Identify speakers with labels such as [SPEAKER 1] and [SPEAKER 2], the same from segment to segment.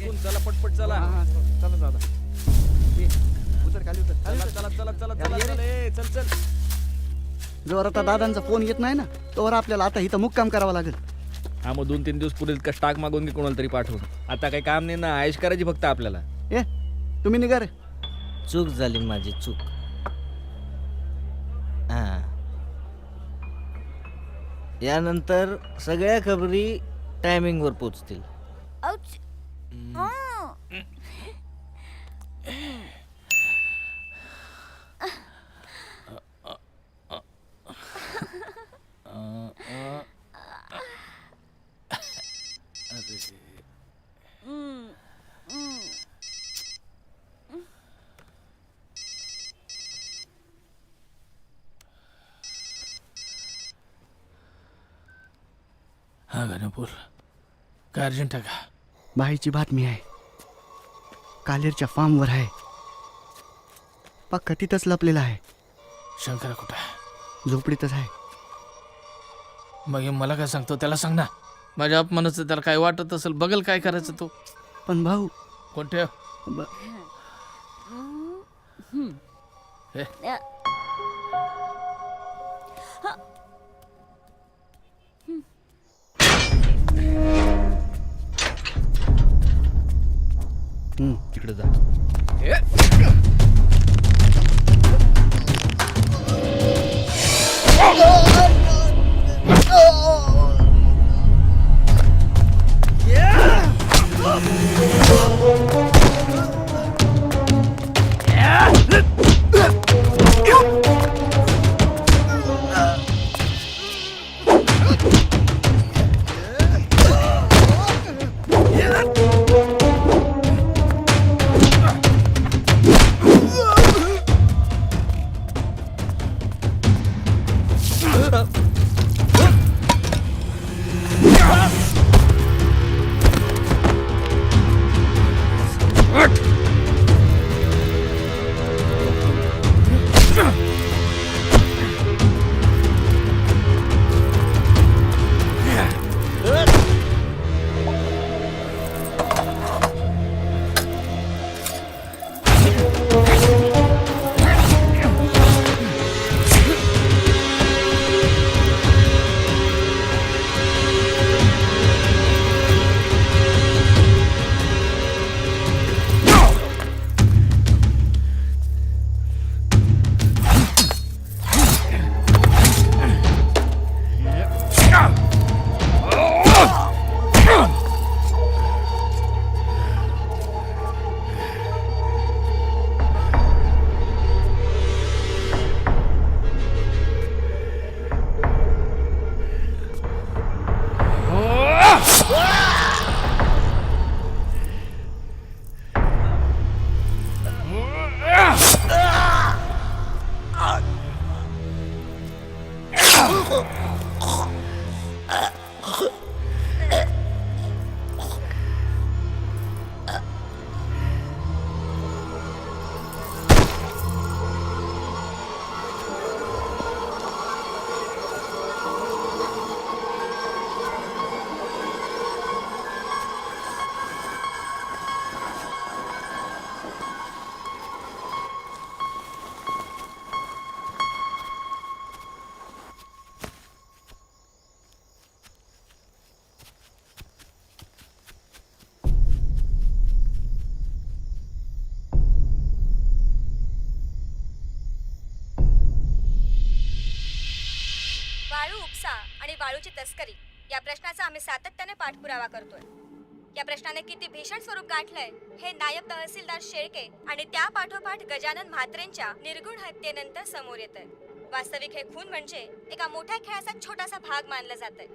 [SPEAKER 1] टाकून चला पटपट चला.
[SPEAKER 2] चला दादा. उतर खाली उतर.
[SPEAKER 1] चला चला चला चला चला चला ए, चल चल.
[SPEAKER 2] जोवर आता दादांचा फोन येत नाही ना तोवर आपल्याला आता इथं मुक्काम करावा लागेल.
[SPEAKER 1] हा मग 2-3 दिवस पुढे स्टाक मागून घे कोणाला तरी पाठवून. आता काही काम नाही ना, आयश करायची फक्त आपल्याला.
[SPEAKER 2] ए तुम्ही निघा रे.
[SPEAKER 3] चूक झाली माझी चूक. हा यानंतर सगळ्या खबरी टायमिंगवर पोचतील.
[SPEAKER 4] हा गणपूर काय अर्जंट आहे का?
[SPEAKER 2] बाईची बातमी आहे. कालेरच्या फार्मवर आहे. पक्का तिथंच लपलेला आहे.
[SPEAKER 4] शंकरा कुठं आहे?
[SPEAKER 2] झोपडीतच आहे.
[SPEAKER 4] मग हे मला काय सांगतो त्याला सांग ना. माझ्या अपमानाचं त्याला काय वाटत असेल बघल काय करायचं तो.
[SPEAKER 2] पण भाऊ
[SPEAKER 4] कोणत्या
[SPEAKER 1] तिकडे जा.
[SPEAKER 5] वाळू उपसा आणि वाळूची तस्करी या प्रश्नाचा आम्ही सातत्याने पाठपुरावा करतोय. या प्रश्नाने किती भीषण स्वरूप गाठलंय हे नायब तहसीलदार शेळके आणि त्या पाठोपाठ गजानन म्हात्रेंच्या निर्गुण हत्येनंतर समोर येतंय. वास्तविक हे खून म्हणजे एका मोठ्या खेळाचा छोटासा भाग मानलं जातंय.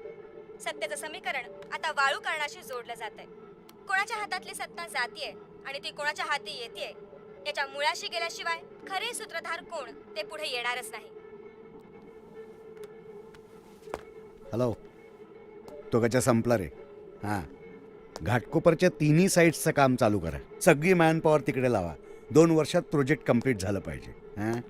[SPEAKER 5] सत्तेचं समीकरण आता वाळू कारणाशी जोडलं जातंय. कोणाच्या हातातली सत्ता जातीये आणि ती कोणाच्या हाती येतेय याच्या मुळाशी गेल्याशिवाय खरे सूत्रधार कोण ते पुढे येणारच नाही.
[SPEAKER 6] हॅलो, तो गचा संपला रे. हां, घाटकोपरच्या तिन्ही साईट्सचं काम चालू करा. सगळी मॅन पॉवर तिकडे लावा. 2 वर्षात प्रोजेक्ट कंप्लीट झालं पाहिजे. हां,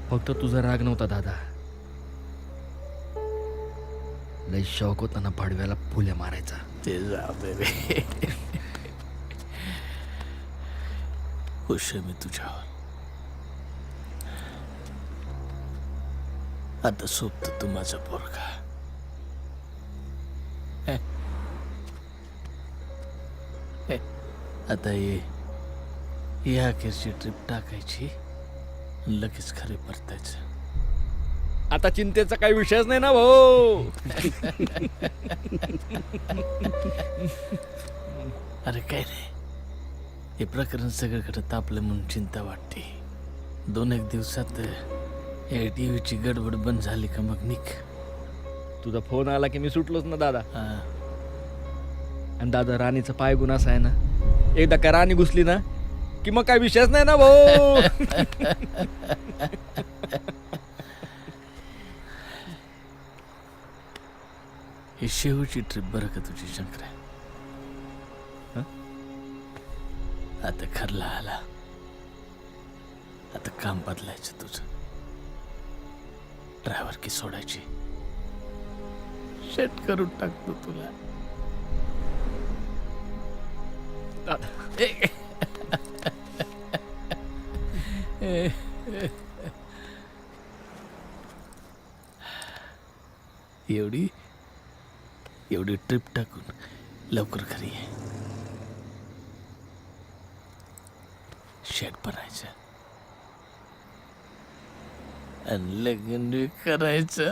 [SPEAKER 1] फक्त तुझा राग नव्हता दादा, लय शौक होता ना पाडव्याला फुले मारायचा.
[SPEAKER 4] ते जाऊ दे रे. खुश आहे मी तुझ्यावर. आता सोबत तू माझा पोरगा. हे. हे. आता ये अखेरची ट्रिप टाकायची, लगेच खरे परतायचं.
[SPEAKER 1] आता चिंतेचा काही विषयच नाही ना भाऊ.
[SPEAKER 4] अरे काय रे, हे प्रकरण सगळीकडे तापलं म्हणून चिंता वाटते. 2-1 दिवसात हे टीव्हीची गडबड बंद झाली का मग निघ.
[SPEAKER 1] तुझा फोन आला की मी सुटलोच ना दादा.
[SPEAKER 4] हा.
[SPEAKER 1] आणि दादा राणीचा पाय गुण असा आहे ना, एकदा का राणी घुसली ना की मग काय विषयच नाही ना भाऊ.
[SPEAKER 4] ही शेवटची ट्रिप बरं का तुझी शंकर. आता खरला आला. आता काम बदलायचं तुझं. ड्रायव्हर की सोडायची, सेट करून टाकतो तुला. एवढी ट्रिप टाकून लवकर घरी ये. शेट बनायचं आणि लग्न करायचं.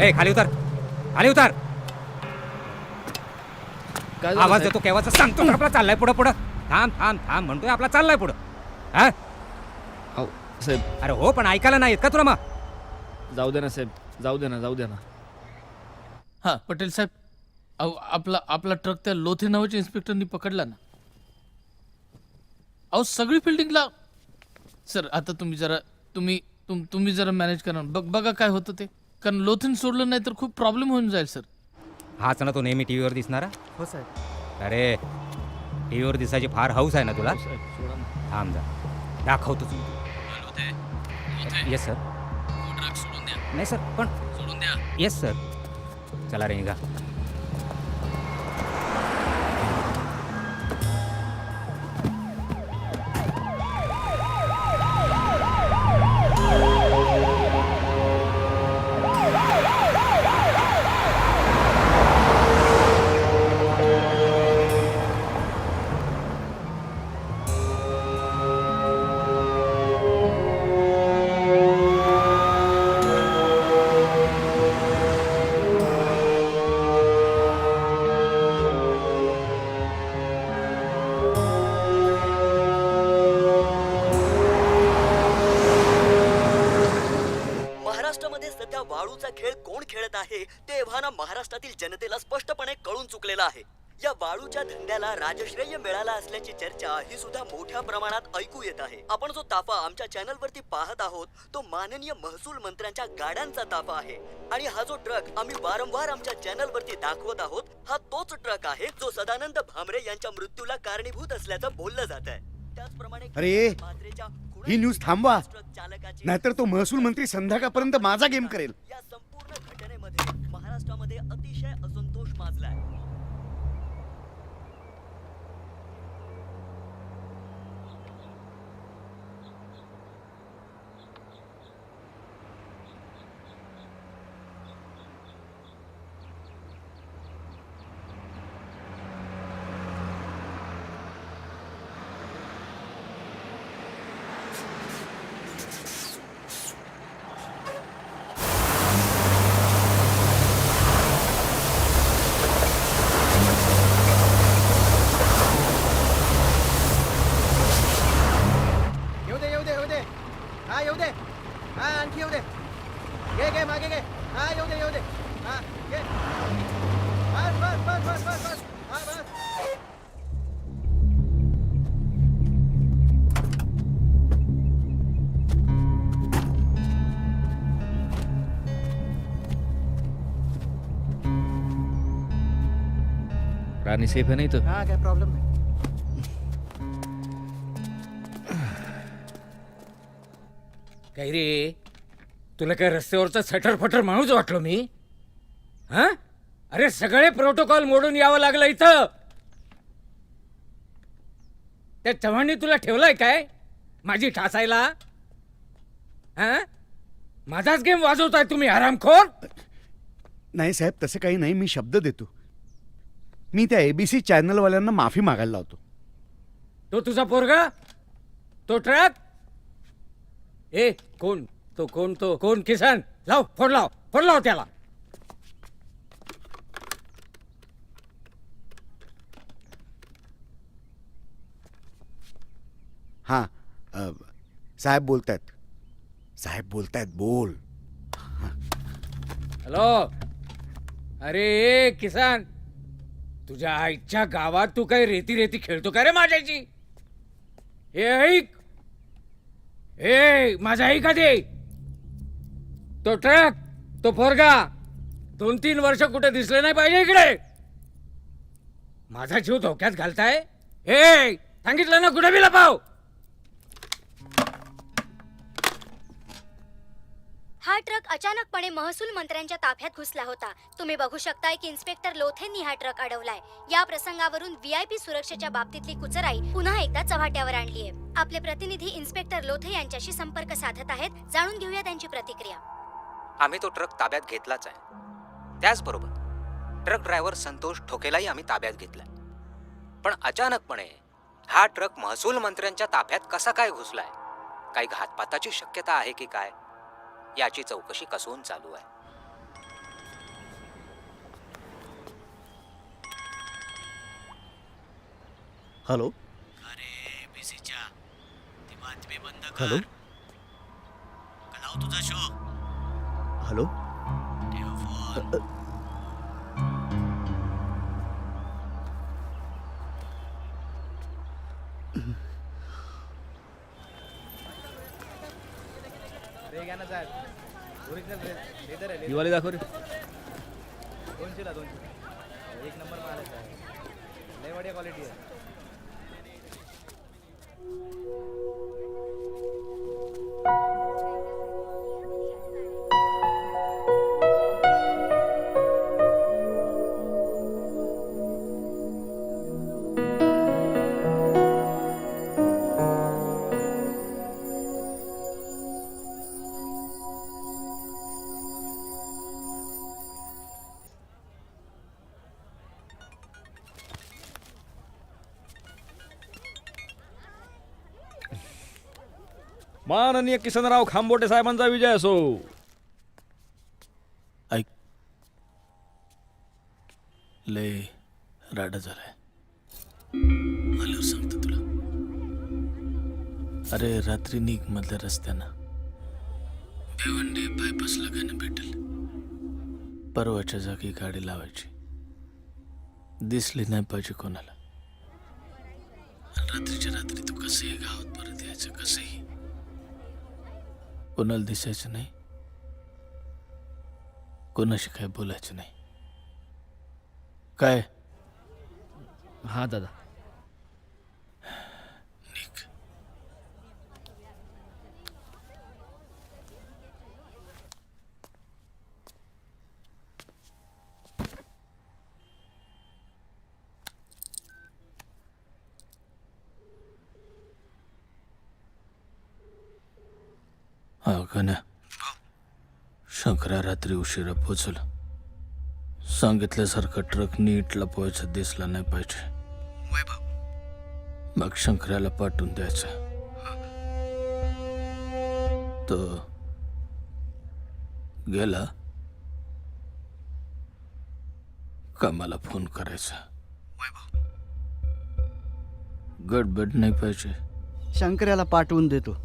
[SPEAKER 7] ए खाली उतर, खाली उतर.
[SPEAKER 1] काय झालं
[SPEAKER 7] आवाज
[SPEAKER 1] साहेब?
[SPEAKER 7] देतो केव्हाचा सांगतो तर आपला चाललाय पुढं पुढं. थांब थांब थांब म्हणतोय, आपला चाललाय पुढं. हा
[SPEAKER 1] अहो, साहेब
[SPEAKER 7] अरे हो, पण ऐकायला नाही येत का तुला? मग
[SPEAKER 1] जाऊ दे ना साहेब, जाऊ दे ना, जाऊ दे ना.
[SPEAKER 4] हा पटेल साहेब, अहो आपला ट्रक त्या लोथे नावाच्या इन्स्पेक्टरनी पकडला ना. अहो सगळी फिल्डिंगला. सर आता तुम्ही जरा तुम्ही जरा मॅनेज करा. बघा काय होतं ते, कारण लोथेन सोडलं नाही तर खूप प्रॉब्लेम होऊन जाईल सर.
[SPEAKER 7] हाच ना तो नेहमी टीव्हीवर दिसणारा.
[SPEAKER 2] हो साहेब.
[SPEAKER 7] अरे टीव्हीवर दिसायची फार हौस आहे ना तुला.
[SPEAKER 1] साहेब, सोडा ना.
[SPEAKER 7] थांब जा, दाखवतो तू. Yes sir. नाही सर, पण येस सर. चला रे निघा.
[SPEAKER 2] महाराष्ट्रामध्ये सध्या वाळूचा खेळ कोण खेळत आहे ते एव्हाना महाराष्ट्रातील जनतेला स्पष्टपणे कळून चुकलेलं आहे. या वाळूच्या धंद्याला राजश्रेय मिळाला असल्याची चर्चा ही सुद्धा मोठ्या प्रमाणात ऐकू येत आहे. आपण जो ताफा आमच्या चॅनल वरती पाहत आहोत तो माननीय महसूल मंत्र्यांच्या गाड्यांचा ताफा आहे. आणि हा जो ट्रक आम्ही वारंवार आमच्या चॅनल वरती दाखवत आहोत, हा तोच ट्रक आहे जो सदानंद भामरे यांच्या मृत्यूला कारणीभूत असल्याचं बोललं जात आहे. त्याचप्रमाणे
[SPEAKER 6] अरे,
[SPEAKER 2] मात्रेच्या
[SPEAKER 6] ही न्यूज थांबवा,
[SPEAKER 2] ट्रक चालकाची
[SPEAKER 6] नाहीतर तो महसूल मंत्री संध्याकाळपर्यंत माझा गेम करेल.
[SPEAKER 2] या संपूर्ण घटनेमध्ये महाराष्ट्रामध्ये अतिशय असंतोष माजलाय.
[SPEAKER 8] हा येऊ दे, हा आणखी येऊ दे, घे घे मागे घे, हा येऊ दे येऊ दे, हा घे, बस बस बस बस बस बस, हा बस.
[SPEAKER 1] राणी सेफ आहे नाही तर
[SPEAKER 8] हा काय प्रॉब्लेम नाही.
[SPEAKER 7] काही रे तुला काय रस्त्यावरचा सटर फटर माणूस वाटलो मी? हा अरे सगळे प्रोटोकॉल मोडून यावं लागलं इथं. त्या चव्हाणनी तुला ठेवलंय काय माझी ठासायला? हा माझाच गेम वाजवताय तुम्ही हरामखोर.
[SPEAKER 6] नाही साहेब, तसं काही नाही. मी शब्द देतो. मी त्या ABC चॅनलवाल्यांना माफी मागायला लावतो.
[SPEAKER 7] तो तुझा पोरगा, तो ट्रक, ए कोण तो, कोण तो, कोण किसन? लाव फोन लाव, फोन लाव त्याला.
[SPEAKER 6] हां, साहेब बोलतायत. साहेब बोलतायत, बोल.
[SPEAKER 7] हॅलो, अरे ए किसन, तुझ्या आईच्या गावात तू काही रेती रेती खेळतो का रे माझ्याची? हे ऐक, ए माझा ऐक आधी. तो ट्रक, तो पोरगा 2-3 वर्ष कुठे दिसले नाही पाहिजे इकडे. माझा जीव धोक्यात घालताय? ए सांगितलं ना कुठे बी लपाव.
[SPEAKER 5] हा ट्रक अचानकपणे महसूल मंत्र्यांच्या ताफ्यात घुसला होता. तुम्ही बघू शकताय की इन्स्पेक्टर लोथेंनी हा ट्रक अडवलाय. या प्रसंगावरून VIP सुरक्षेच्या बाबतीतली कुचराई पुन्हा एकदा चव्हाट्यावर आणलीये. आपले प्रतिनिधी इन्स्पेक्टर लोथे यांच्याशी संपर्क साधत आहेत. जाणून घेऊया त्यांची प्रतिक्रिया.
[SPEAKER 9] आम्ही तो ट्रक ताब्यात घेतलाच आहे. त्याचबरोबर ट्रक ड्रायव्हर संतोष ठोकेलाही आम्ही ताब्यात घेतलाय. पण अचानकपणे हा ट्रक महसूल मंत्र्यांच्या ताफ्यात कसा काय घुसलाय? काही घातपाताची शक्यता आहे की काय, याची चौकशी कसून चालू आहे.
[SPEAKER 6] हॅलो.
[SPEAKER 8] अरे BCच्या ती बातमी बंद कर.
[SPEAKER 6] हॅलो.
[SPEAKER 8] लाव तुझा शो.
[SPEAKER 6] हॅलो.
[SPEAKER 8] ठेव फोन.
[SPEAKER 1] दिवाळी दाखव रे. 200 एक नंबर माल आहे. लय बढिया क्वालिटी आहे. माननीय किसनराव खांबोटे साहेबांचा विजय असो.
[SPEAKER 4] ऐक, लय राडा झालाय. आल्यावर सांगतो तुला. अरे रात्री निघ मधल्या रस्त्यानं. भिवंडी बायपासला गाणं भेटेल. परवाच्या जागी गाडी लावायची. दिसली नाही पाहिजे कोणाला. रात्रीच्या रात्री तू कसंही गावात परत यायचं, कसंही. कोणाला दिसायचं नाही, कोणाशी काय बोलायचं नाही. काय?
[SPEAKER 1] हा दादा.
[SPEAKER 4] निघ. हा गण्या, शंकरा रात्री उशिरा पोचला. सांगितल्यासारखा ट्रक नीट लपवायचा दिसला नाही पाहिजे. मग शंकराला पाठवून द्यायचा. तो गेला का मला फोन करायचा. गडबड नाही पाहिजे.
[SPEAKER 8] शंकराला पाठवून देतो.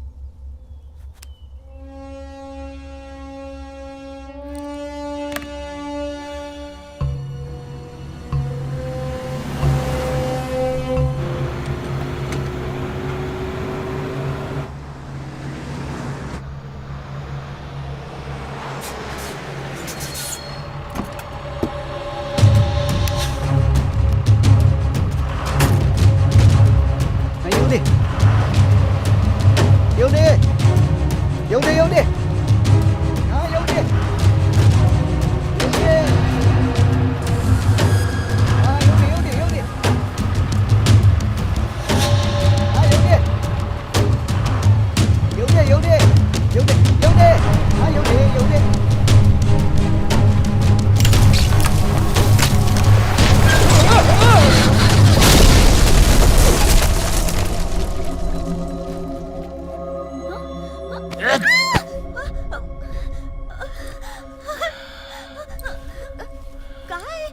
[SPEAKER 8] हा येऊ दे येऊ दे.
[SPEAKER 5] काय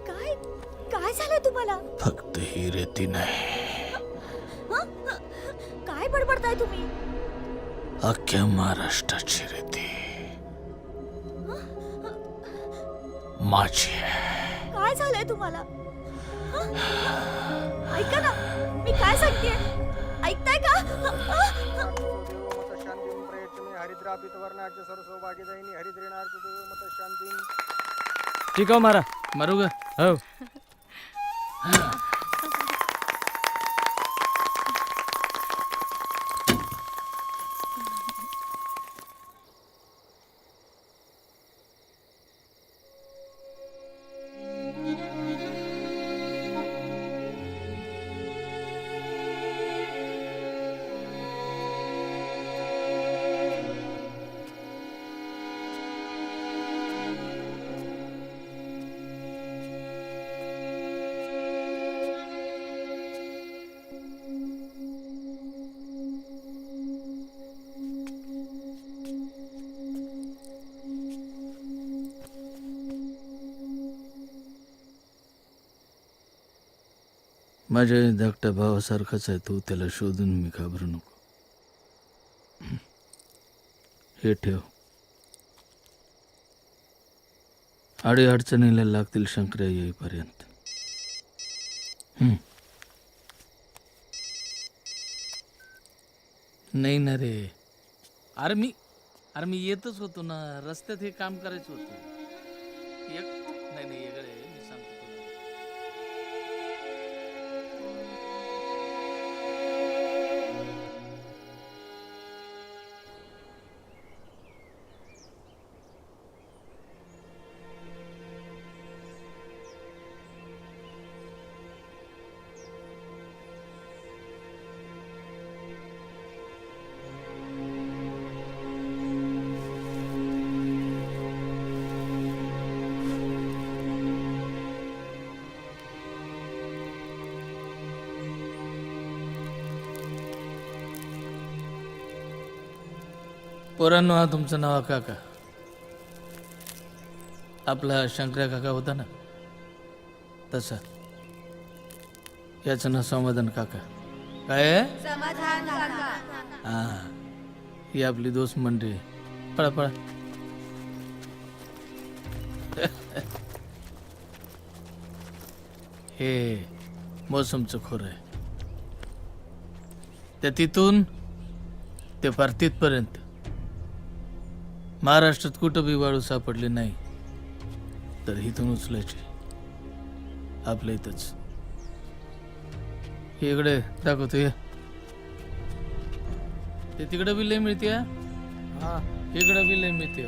[SPEAKER 5] काय काय झालंय तुम्हाला?
[SPEAKER 4] फक्त ही रेती नाही,
[SPEAKER 5] काय बडबडताय तुम्ही?
[SPEAKER 4] अख्ख्या महाराष्ट्राची रेती माझी आहे.
[SPEAKER 5] काय झालंय तुम्हाला? ऐका ना, मी काय सांगतेय, ऐकताय का?
[SPEAKER 8] शांती प्रयत्न हरिद्रापित वर्णाच्या सर्व सौभाग्यदायिनी हरिद्रेणार्थ मत शांती.
[SPEAKER 1] ठीक आहे मारा.
[SPEAKER 4] मारू ग.
[SPEAKER 1] हो.
[SPEAKER 4] माझ्या धाकट्या भावासारखाच आहे तू, त्याला शोधून मी घाबरू नको. हे ठेव. अडी अडचणीला लागतील शंकर्या येईपर्यंत. नाही ना रे. अरे मी येतच होतो ना, रस्त्यात हे काम करायचं होतं. नाही इकडे मी सांगतो तुला. पोरांनो, हा तुमचं नाव काका. आपला शंकर्या काका होता ना, तसा याचं नाव समाधान काका. काय आहे? हा, ही आपली दोस्त मंडळी. पळा पळा. हे मोसमचं खोर आहे. त्या तिथून ते पार तिथपर्यंत महाराष्ट्रात कुठं बी वाळू सापडली नाही तर इथून उचलायची. आपल्या इथंच. इकडे दाखवतो. हे ते तिकडं बी लय मिळते, इकडं बी लय मिळते.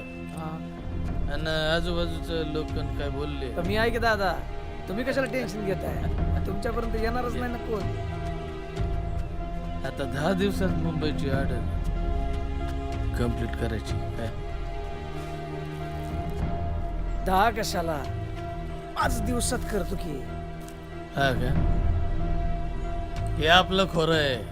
[SPEAKER 4] आणि आजूबाजूचं लोक काय बोलले.
[SPEAKER 1] मी ऐक दादा, तुम्ही कशाला टेन्शन घेताय? तुमच्यापर्यंत येणारच नाही ना कोण.
[SPEAKER 4] आता 10 दिवसात मुंबईची ऑर्डर कंप्लीट करायची. काय
[SPEAKER 1] 10 कशाला, 5 दिवसात करतो की.
[SPEAKER 4] हा का? हे आपलं खोरं आहे.